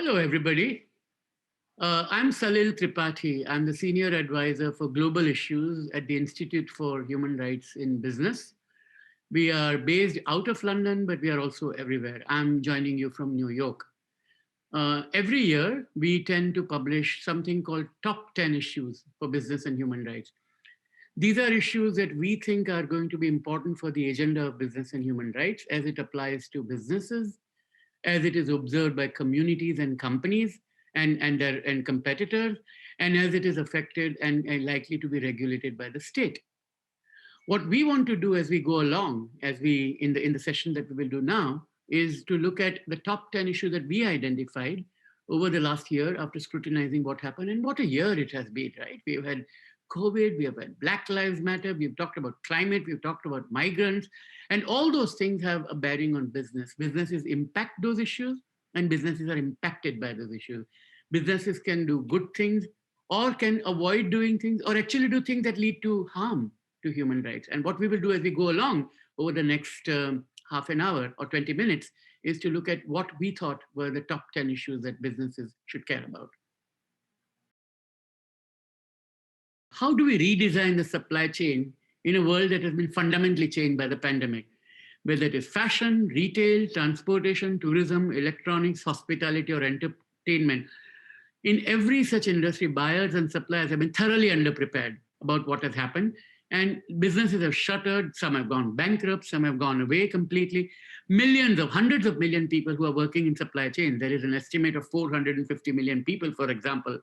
Hello, everybody. I'm Salil Tripathi. I'm the Senior Advisor for Global Issues at the Institute for Human Rights in Business. We are based out of London, but we are also everywhere. I'm joining you from New York. Every year, we tend to publish something called Top 10 Issues for Business and Human Rights. These are issues that we think are going to be important for the agenda of business and human rights as it applies to businesses, as it is observed by communities and companies and competitors, and as it is affected and likely to be regulated by the state. What we want to do as we go along, as we in the session that we will do now, is to look at the top 10 issues that we identified over the last year after scrutinizing what happened, and what a year it has been, right? We've had COVID, we have had Black Lives Matter, we've talked about climate, we've talked about migrants, and all those things have a bearing on business. Businesses impact those issues, and businesses are impacted by those issues. Businesses can do good things or can avoid doing things or actually do things that lead to harm to human rights. And what we will do as we go along over the next half an hour or 20 minutes is to look at what we thought were the top 10 issues that businesses should care about. How do we redesign the supply chain in a world that has been fundamentally changed by the pandemic? Whether it is fashion, retail, transportation, tourism, electronics, hospitality, or entertainment. In every such industry, buyers and suppliers have been thoroughly underprepared about what has happened. And businesses have shuttered, some have gone bankrupt, some have gone away completely. Millions of, hundreds of million people who are working in supply chain, there is an estimate of 450 million people, for example,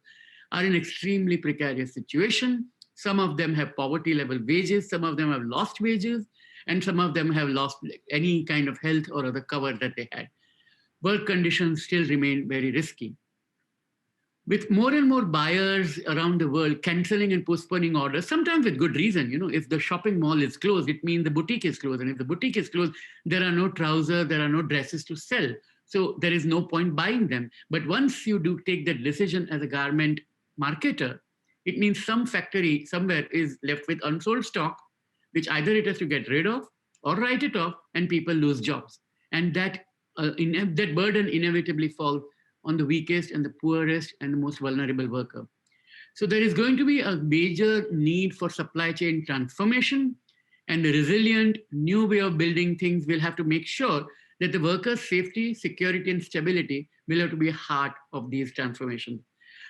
are in extremely precarious situation. Some of them have poverty level wages, some of them have lost wages, and some of them have lost any kind of health or other cover that they had. Work conditions still remain very risky. With more and more buyers around the world canceling and postponing orders, sometimes with good reason. If the shopping mall is closed, it means the boutique is closed. And if the boutique is closed, there are no trousers, there are no dresses to sell. So there is no point buying them. But once you do take that decision as a garment marketer, it means some factory somewhere is left with unsold stock, which either it has to get rid of or write it off, and people lose jobs. And that burden inevitably falls on the weakest and the poorest and the most vulnerable worker. So there is going to be a major need for supply chain transformation, and the resilient new way of building things will have to make sure that the workers' safety, security, and stability will have to be a heart of these transformations.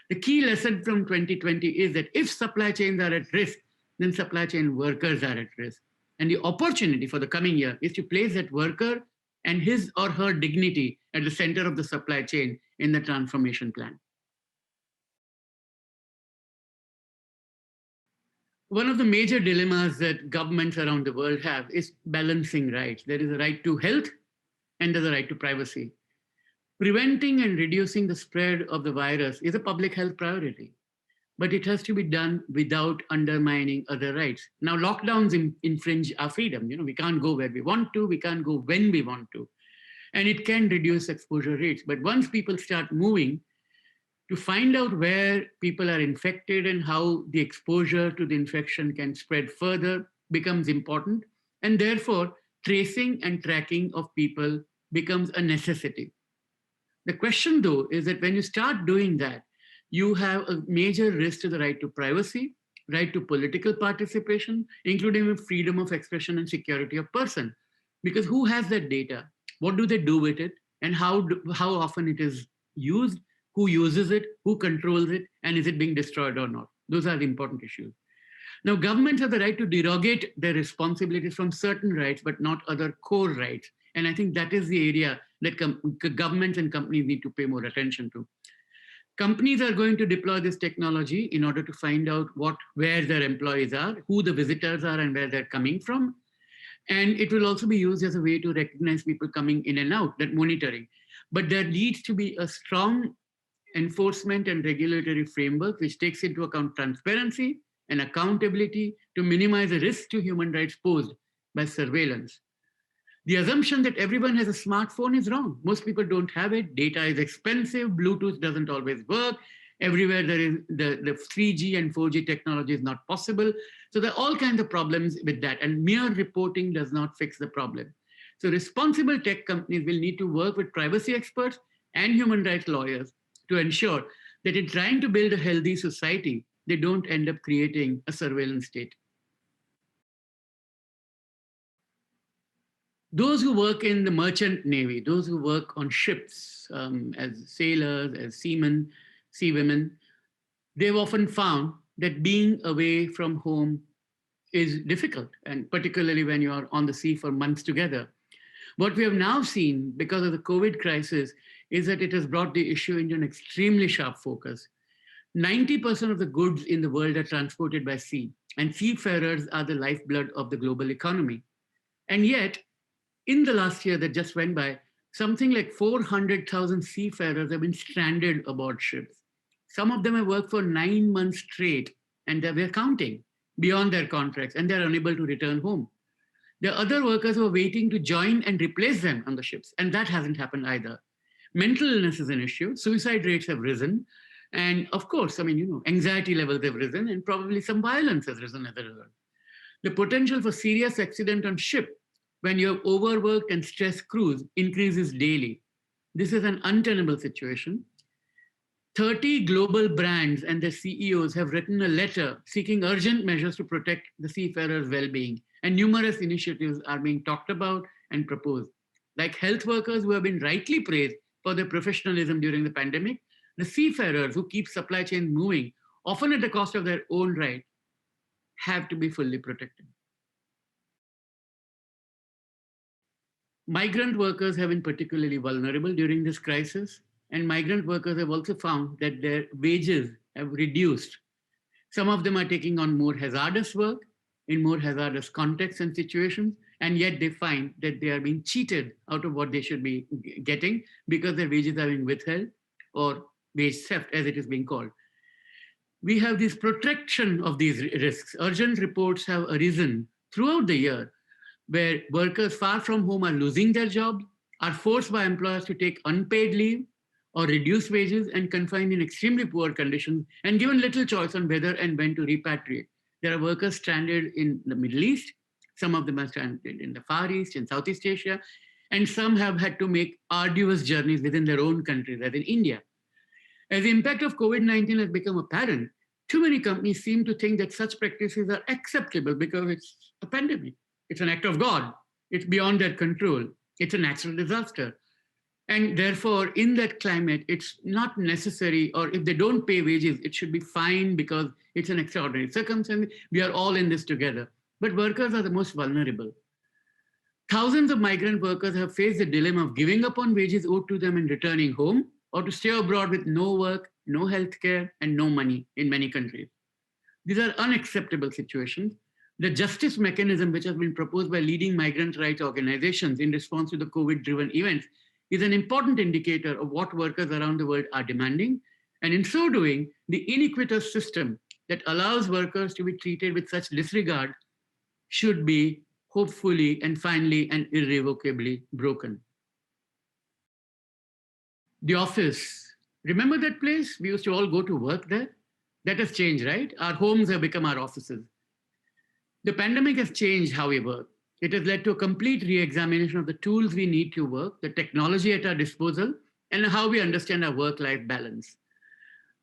The key lesson from 2020 is that if supply chains are at risk, then supply chain workers are at risk. And the opportunity for the coming year is to place that worker and his or her dignity at the center of the supply chain in the transformation plan. One of the major dilemmas that governments around the world have is balancing rights. There is a right to health and there's a right to privacy. Preventing and reducing the spread of the virus is a public health priority, but it has to be done without undermining other rights. Now, lockdowns infringe our freedom. We can't go where we want to, we can't go when we want to, and it can reduce exposure rates. But once people start moving to find out where people are infected and how the exposure to the infection can spread further becomes important, and therefore tracing and tracking of people becomes a necessity. The question, though, is that when you start doing that, you have a major risk to the right to privacy, right to political participation, including freedom of expression and security of person. Because who has that data? What do they do with it? And how often it is used? Who uses it? Who controls it? And is it being destroyed or not? Those are the important issues. Now, governments have the right to derogate their responsibilities from certain rights, but not other core rights. And I think that is the area that governments and companies need to pay more attention to. Companies are going to deploy this technology in order to find out where their employees are, who the visitors are, and where they're coming from. And it will also be used as a way to recognize people coming in and out, that monitoring. But there needs to be a strong enforcement and regulatory framework which takes into account transparency and accountability to minimize the risk to human rights posed by surveillance. The assumption that everyone has a smartphone is wrong. Most people don't have it. Data is expensive. Bluetooth doesn't always work. Everywhere there is the 3G and 4G technology is not possible. So there are all kinds of problems with that. And mere reporting does not fix the problem. So responsible tech companies will need to work with privacy experts and human rights lawyers to ensure that in trying to build a healthy society, they don't end up creating a surveillance state. Those who work in the merchant navy, those who work on ships as sailors, as seamen, sea women, they've often found that being away from home is difficult, and particularly when you are on the sea for months together. What we have now seen because of the COVID crisis is that it has brought the issue into an extremely sharp focus. 90% of the goods in the world are transported by sea, and seafarers are the lifeblood of the global economy. And yet, in the last year that just went by, something like 400,000 seafarers have been stranded aboard ships. Some of them have worked for 9 months straight, and we're counting beyond their contracts, and they're unable to return home. There are other workers who are waiting to join and replace them on the ships, and that hasn't happened either. Mental illness is an issue. Suicide rates have risen. And of course, anxiety levels have risen, and probably some violence has risen as a result. The potential for serious accident on ship when you have overworked and stressed crews increases daily. This is an untenable situation. 30 global brands and their CEOs have written a letter seeking urgent measures to protect the seafarers' well-being, and numerous initiatives are being talked about and proposed. Like health workers who have been rightly praised for their professionalism during the pandemic, the seafarers who keep supply chains moving, often at the cost of their own right, have to be fully protected. Migrant workers have been particularly vulnerable during this crisis, and migrant workers have also found that their wages have reduced. Some of them are taking on more hazardous work in more hazardous contexts and situations, and yet they find that they are being cheated out of what they should be getting because their wages are being withheld, or wage theft, as it is being called. We have this protection of these risks. Urgent reports have arisen throughout the year where workers far from home are losing their jobs, are forced by employers to take unpaid leave or reduce wages and confined in extremely poor conditions, and given little choice on whether and when to repatriate. There are workers stranded in the Middle East, some of them are stranded in the Far East, in Southeast Asia, and some have had to make arduous journeys within their own countries, as in India. As the impact of COVID-19 has become apparent, too many companies seem to think that such practices are acceptable because it's a pandemic. It's an act of God. It's beyond their control. It's a natural disaster. And therefore, in that climate, it's not necessary, or if they don't pay wages, it should be fine because it's an extraordinary circumstance. We are all in this together. But workers are the most vulnerable. Thousands of migrant workers have faced the dilemma of giving up on wages owed to them and returning home, or to stay abroad with no work, no health care, and no money in many countries. These are unacceptable situations. The justice mechanism, which has been proposed by leading migrant rights organizations in response to the COVID-driven events, is an important indicator of what workers around the world are demanding. And in so doing, the iniquitous system that allows workers to be treated with such disregard should be hopefully and finally and irrevocably broken. The office. Remember that place? We used to all go to work there. That has changed, right? Our homes have become our offices. The pandemic has changed how we work. It has led to a complete re-examination of the tools we need to work, the technology at our disposal, and how we understand our work-life balance.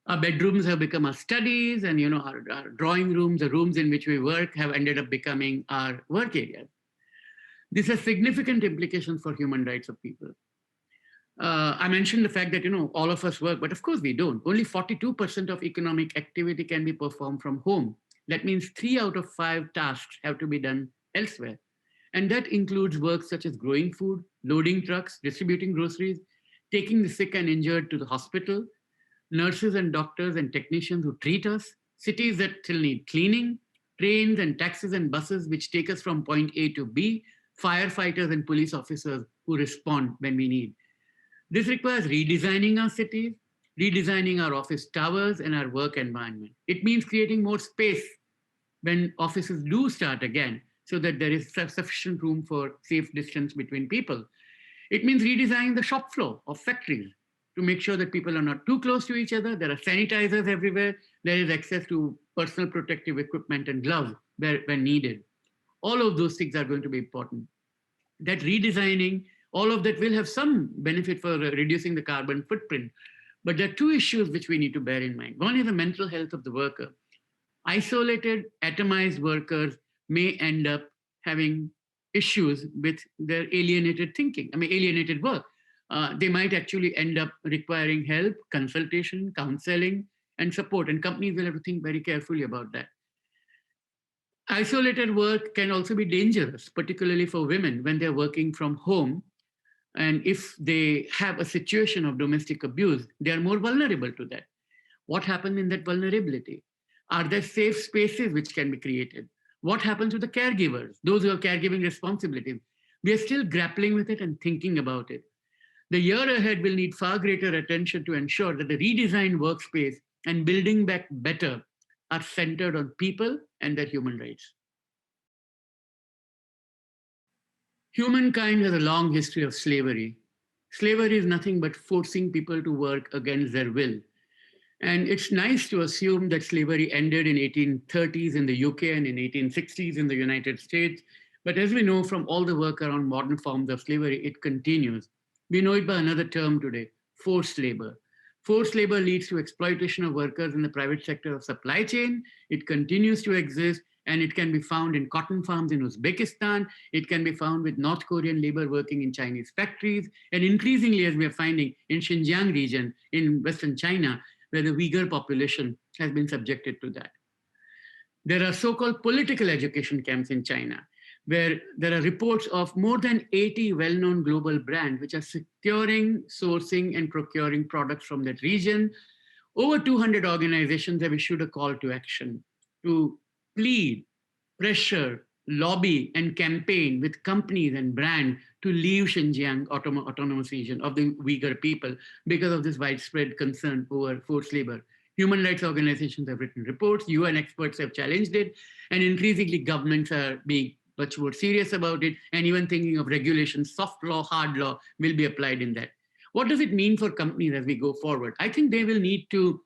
Our bedrooms have become our studies, and our drawing rooms, the rooms in which we work, have ended up becoming our work areas. This has significant implications for human rights of people. I mentioned the fact that all of us work, but of course we don't. Only 42% of economic activity can be performed from home. That means 3 out of 5 tasks have to be done elsewhere. And that includes work such as growing food, loading trucks, distributing groceries, taking the sick and injured to the hospital, nurses and doctors and technicians who treat us, cities that still need cleaning, trains and taxis and buses which take us from point A to B, firefighters and police officers who respond when we need. This requires redesigning our cities, redesigning our office towers and our work environment. It means creating more space when offices do start again, so that there is sufficient room for safe distance between people. It means redesigning the shop floor of factories to make sure that people are not too close to each other. There are sanitizers everywhere. There is access to personal protective equipment and gloves when needed. All of those things are going to be important. That redesigning, all of that will have some benefit for reducing the carbon footprint. But there are two issues which we need to bear in mind. One is the mental health of the worker. Isolated, atomized workers may end up having issues with their alienated thinking, alienated work. They might actually end up requiring help, consultation, counseling, and support. And companies will have to think very carefully about that. Isolated work can also be dangerous, particularly for women when they're working from home. And if they have a situation of domestic abuse, they are more vulnerable to that. What happens in that vulnerability? Are there safe spaces which can be created? What happens to the caregivers, those who have caregiving responsibilities? We are still grappling with it and thinking about it. The year ahead will need far greater attention to ensure that the redesigned workspace and building back better are centered on people and their human rights. Humankind has a long history of slavery. Slavery is nothing but forcing people to work against their will. And it's nice to assume that slavery ended in 1830s in the UK and in 1860s in the United States. But as we know from all the work around modern forms of slavery, it continues. We know it by another term today, forced labor. Forced labor leads to exploitation of workers in the private sector of supply chain. It continues to exist, and it can be found in cotton farms in Uzbekistan. It can be found with North Korean labor working in Chinese factories. And increasingly, as we are finding in Xinjiang region in Western China, where the Uyghur population has been subjected to that. There are so-called political education camps in China, where there are reports of more than 80 well-known global brands which are securing, sourcing, and procuring products from that region. Over 200 organizations have issued a call to action to plead, pressure, lobby, and campaign with companies and brands to leave Xinjiang autonomous region of the Uyghur people because of this widespread concern over forced labor. Human rights organizations have written reports, UN experts have challenged it, and increasingly governments are being much more serious about it, and even thinking of regulations, soft law, hard law will be applied in that. What does it mean for companies as we go forward? I think they will need to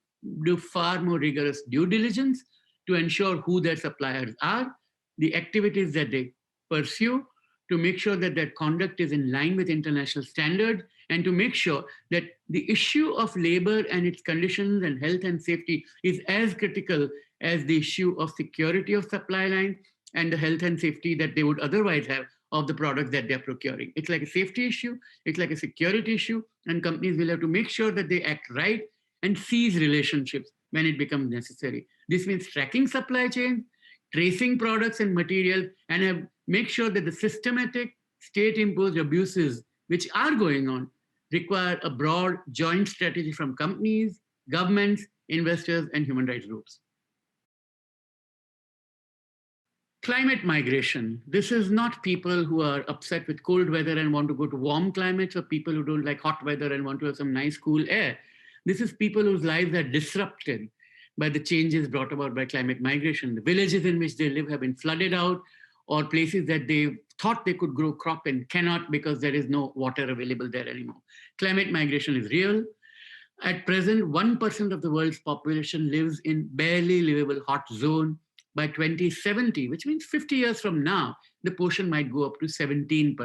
do far more rigorous due diligence to ensure who their suppliers are, the activities that they pursue, to make sure that their conduct is in line with international standards, and to make sure that the issue of labor and its conditions and health and safety is as critical as the issue of security of supply line and the health and safety that they would otherwise have of the products that they're procuring. It's like a safety issue, it's like a security issue, and companies will have to make sure that they act right and seize relationships when it becomes necessary. This means tracking supply chain, tracing products and materials, and make sure that the systematic state-imposed abuses which are going on require a broad joint strategy from companies, governments, investors, and human rights groups. Climate migration. This is not people who are upset with cold weather and want to go to warm climates, or people who don't like hot weather and want to have some nice cool air. This is people whose lives are disrupted by the changes brought about by climate migration. The villages in which they live have been flooded out, or places that they thought they could grow crop in cannot because there is no water available there anymore. Climate migration is real. At present, 1% of the world's population lives in barely livable hot zone. By 2070, which means 50 years from now, the portion might go up to 17%.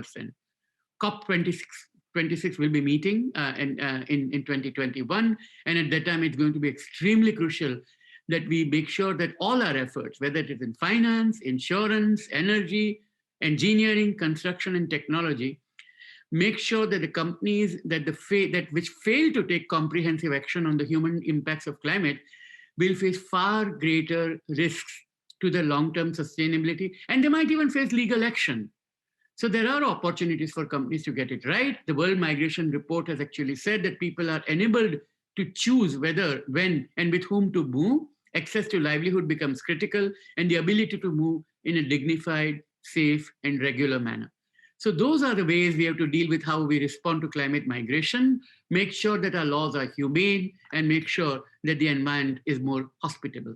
COP26 will be meeting in 2021. And at that time, it's going to be extremely crucial that we make sure that all our efforts, whether it is in finance, insurance, energy, engineering, construction, and technology, make sure that the companies which fail to take comprehensive action on the human impacts of climate will face far greater risks to their long-term sustainability, and they might even face legal action. So there are opportunities for companies to get it right. The World Migration Report has actually said that people are enabled to choose whether, when, and with whom to move. Access to livelihood becomes critical, and the ability to move in a dignified, safe, and regular manner. So those are the ways we have to deal with how we respond to climate migration, make sure that our laws are humane, and make sure that the environment is more hospitable.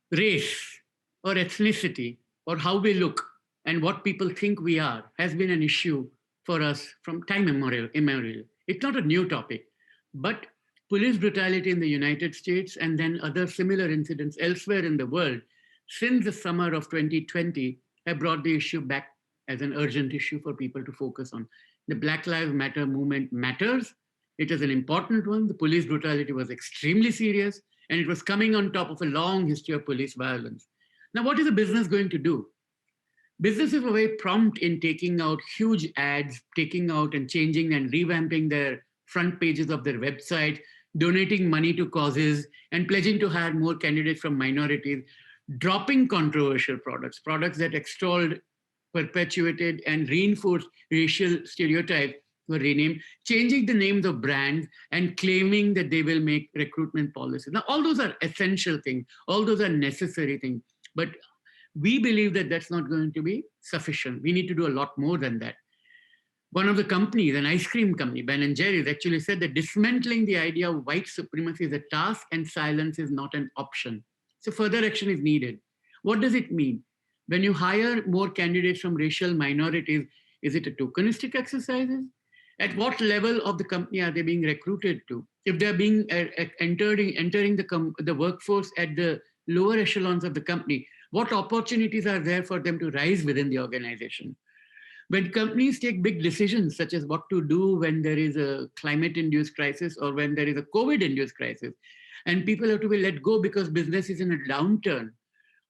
Race or ethnicity or how we look and what people think we are has been an issue for us from time immemorial. It's not a new topic, but police brutality in the United States and then other similar incidents elsewhere in the world since the summer of 2020 have brought the issue back as an urgent issue for people to focus on. The Black Lives Matter movement matters. It is an important one. The police brutality was extremely serious, and it was coming on top of a long history of police violence. Now, what is a business going to do? Businesses were very prompt in taking out huge ads, taking out and changing and revamping their front pages of their website, donating money to causes, and pledging to hire more candidates from minorities, dropping controversial products, products that extolled, perpetuated, and reinforced racial stereotypes were renamed, changing the names of brands and claiming that they will make recruitment policies. Now, all those are essential things, all those are necessary things, but we believe that that's not going to be sufficient. We need to do a lot more than that. One of the companies, an ice cream company, Ben & Jerry's, actually said that dismantling the idea of white supremacy is a task and silence is not an option. So further action is needed. What does it mean? When you hire more candidates from racial minorities, is it a tokenistic exercise? At what level of the company are they being recruited to? If they're being entering the workforce at the lower echelons of the company, what opportunities are there for them to rise within the organization? When companies take big decisions, such as what to do when there is a climate-induced crisis or when there is a COVID-induced crisis, and people have to be let go because business is in a downturn,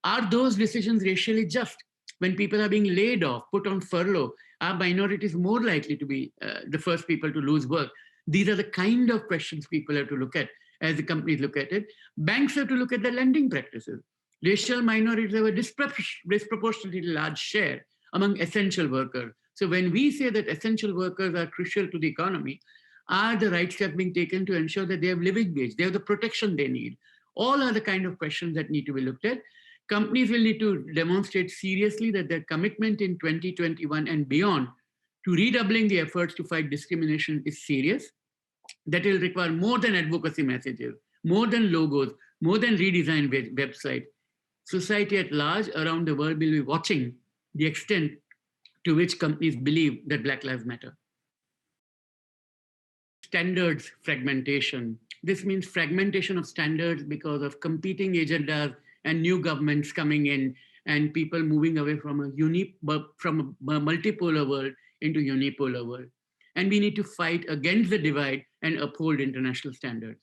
are those decisions racially just? When people are being laid off, put on furlough, are minorities more likely to be the first people to lose work? These are the kind of questions people have to look at as the companies look at it. Banks have to look at their lending practices. Racial minorities have a disproportionately large share among essential workers. So when we say that essential workers are crucial to the economy, are the right steps being taken to ensure that they have living wage, they have the protection they need? All are the kind of questions that need to be looked at. Companies will need to demonstrate seriously that their commitment in 2021 and beyond to redoubling the efforts to fight discrimination is serious. That will require more than advocacy messages, more than logos, more than redesigned website. Society at large around the world will be watching the extent to which companies believe that Black Lives Matter. Standards fragmentation. This means fragmentation of standards because of competing agendas and new governments coming in and people moving away from a multipolar world into unipolar world. And we need to fight against the divide and uphold international standards.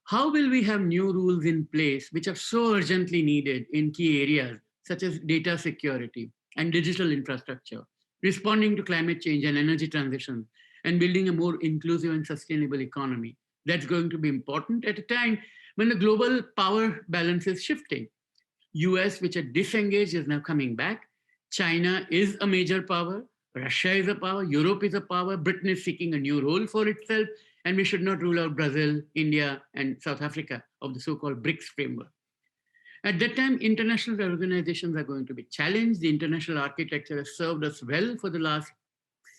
How will we have new rules in place which are so urgently needed in key areas such as data security and digital infrastructure, responding to climate change and energy transition, and building a more inclusive and sustainable economy? That's going to be important at a time when the global power balance is shifting. US, which had disengaged, is now coming back. China is a major power. Russia is a power. Europe is a power. Britain is seeking a new role for itself. And we should not rule out Brazil, India, and South Africa of the so-called BRICS framework. At that time, international organizations are going to be challenged. The international architecture has served us well for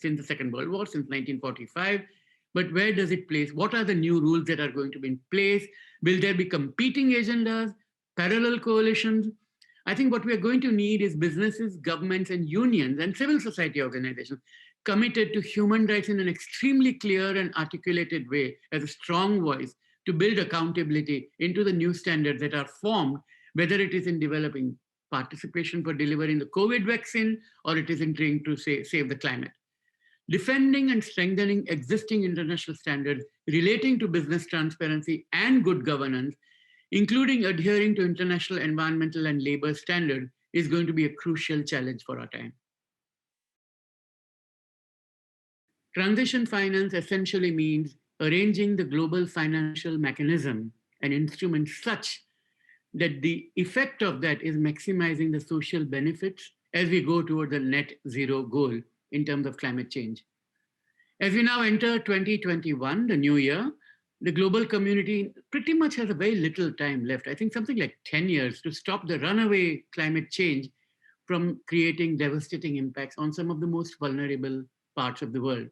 since the Second World War, since 1945. But where does it place? What are the new rules that are going to be in place? Will there be competing agendas, parallel coalitions? I think what we are going to need is businesses, governments, and unions, and civil society organizations committed to human rights in an extremely clear and articulated way as a strong voice to build accountability into the new standards that are formed, whether it is in developing participation for delivering the COVID vaccine or it is in trying to save the climate. Defending and strengthening existing international standards relating to business transparency and good governance, including adhering to international environmental and labor standards, is going to be a crucial challenge for our time. Transition finance essentially means arranging the global financial mechanism and instruments such that the effect of that is maximizing the social benefits as we go toward the net zero goal in terms of climate change. As we now enter 2021, the new year, the global community pretty much has a very little time left. I think something like 10 years to stop the runaway climate change from creating devastating impacts on some of the most vulnerable parts of the world.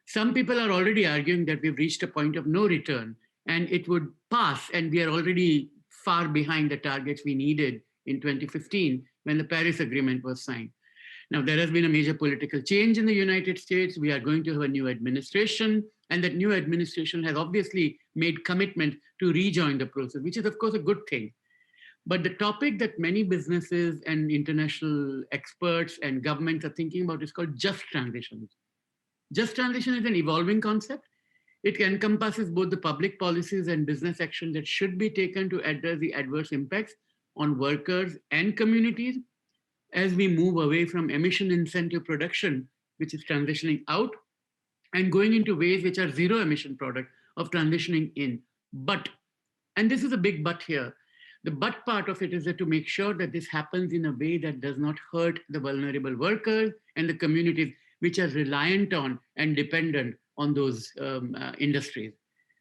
Some people are already arguing that we've reached a point of no return and it would pass, and we are already far behind the targets we needed in 2015 when the Paris Agreement was signed. Now, there has been a major political change in the United States. We are going to have a new administration, and that new administration has obviously made commitment to rejoin the process, which is, of course, a good thing. But the topic that many businesses and international experts and governments are thinking about is called just transitions. Just transition is an evolving concept. It encompasses both the public policies and business action that should be taken to address the adverse impacts on workers and communities as we move away from emission incentive production, which is transitioning out, and going into ways which are zero emission product of transitioning in. But, and this is a big but here, the but part of it is that to make sure that this happens in a way that does not hurt the vulnerable workers and the communities which are reliant on and dependent on those industries.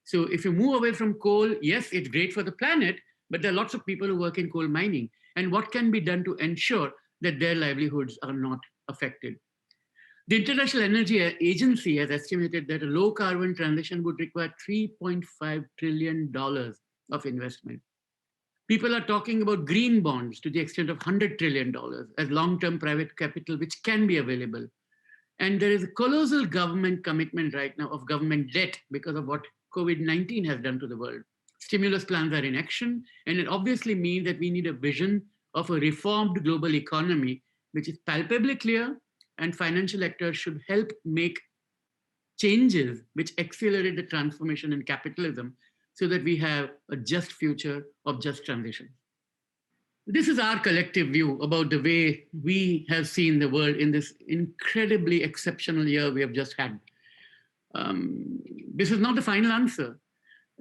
So if you move away from coal, yes, it's great for the planet, but there are lots of people who work in coal mining. And what can be done to ensure that their livelihoods are not affected? The International Energy Agency has estimated that a low carbon transition would require $3.5 trillion of investment. People are talking about green bonds to the extent of $100 trillion as long-term private capital, which can be available. And there is a colossal government commitment right now of government debt because of what COVID-19 has done to the world. Stimulus plans are in action, and it obviously means that we need a vision of a reformed global economy, which is palpably clear, and financial actors should help make changes which accelerate the transformation in capitalism so that we have a just future of just transition. This is our collective view about the way we have seen the world in this incredibly exceptional year we have just had. This is not the final answer.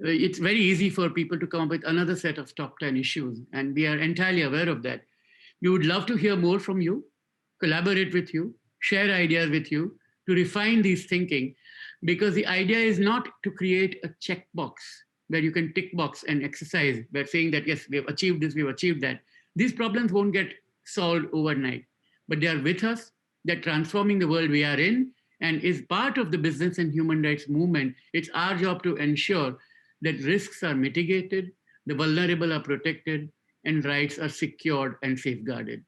It's very easy for people to come up with another set of top 10 issues, and we are entirely aware of that. We would love to hear more from you, collaborate with you, share ideas with you to refine these thinking, because the idea is not to create a checkbox where you can tick box and exercise by saying that, yes, we have achieved this, we've achieved that. These problems won't get solved overnight, but they are with us. They're transforming the world we are in, and is part of the business and human rights movement. It's our job to ensure that risks are mitigated, the vulnerable are protected, and rights are secured and safeguarded.